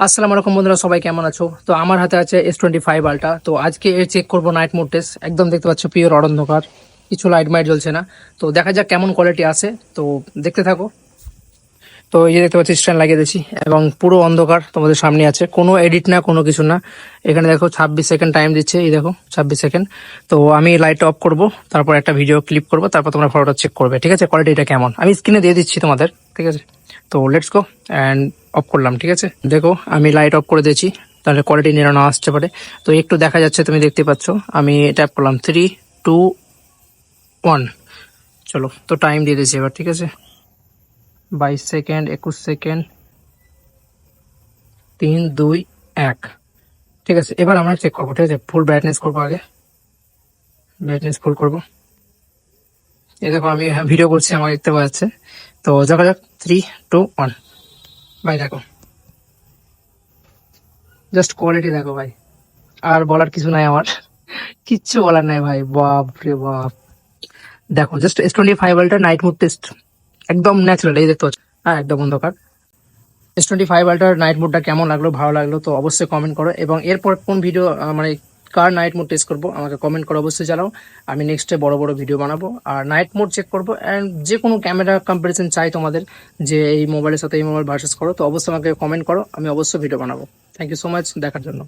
আসসালামু আলাইকুম বন্ধুরা, সবাই কেমন আছো? তো আমার হাতে আছে S25 আলট্রা। তো আজকে এর চেক করব নাইট মোড টেস্ট। একদম দেখতে পাচ্ছ পিওর অন্ধকার, কিছু লাইট মাইট জ্বলছে না। তো দেখা যাক কেমন কোয়ালিটি আছে, তো দেখতে থাকো। তো এই যে দেখতে পাচ্ছি স্ট্যান্ড লাগিয়ে দিয়েছি এবং পুরো অন্ধকার তোমাদের সামনে আছে, কোনো এডিট না, কোনো কিছু না। এখানে দেখো 26 সেকেন্ড টাইম দিচ্ছে, এই দেখো 26 সেকেন্ড। তো আমি লাইট অফ করব, তারপর একটা ভিডিও ক্লিপ করব, তারপর তোমরা ফটোটা চেক করবে, ঠিক আছে? কোয়ালিটিটা কেমন আমি স্ক্রিনে দিয়ে দিচ্ছি তোমাদের, ঠিক আছে? তো লেটস গো অ্যান্ড অফ করলাম, ঠিক আছে? দেখো আমি লাইট অফ করে দিয়েছি, তাহলে কোয়ালিটি নিরানো আসতে পারে। তো একটু দেখা যাচ্ছে, তুমি দেখতে পাচ্ছ। আমি ট্যাপ করলাম 3, 2, 1। চলো, তো টাইম দিয়ে দিয়েছি এবার, ঠিক আছে? 22 সেকেন্ড, 21 সেকেন্ড, 3, 2, 1। ঠিক আছে, এবার আমরা চেক করবো, ঠিক আছে? ফুল ব্রাইটনেস করবো আগে, ব্রাইটনেস ফুল করবো। এই দেখো আমি ভিডিও করছি, আমার দেখতে পাওয়া যাচ্ছে। তো দেখা যাক, 3, 2, 1। ভাই দেখো, জাস্ট কোয়ালিটি দেখো ভাই, আর বলার কিছু নাই আমার। কিচ্ছু বলার নাই ভাই, বাপ রে বাপ। দেখো just S25 ultra night mode test, একদম ন্যাচারাল, এই দেখতে পাচ্ছ। হ্যাঁ, একদম অন্ধকার। S25 আলট্রার নাইট মোডটা কেমন লাগলো, ভালো লাগলো তো অবশ্যই কমেন্ট করো, এবং এরপর কোন ভিডিও মানে কার নাইট মোড টেস্ট করবো আমাকে কমেন্ট করে অবশ্যই জানাও। আমি নেক্সটে বড় বড় ভিডিও বানাবো আর নাইট মোড চেক করবো, অ্যান্ড যে কোনো ক্যামেরা কম্পারিজন চাই তোমাদের, যে এই মোবাইলের সাথে এই মোবাইল ভার্সেস করো, তো অবশ্যই আমাকে কমেন্ট করো, আমি অবশ্যই ভিডিও বানাবো। থ্যাংক ইউ সো মাচ দেখার জন্য।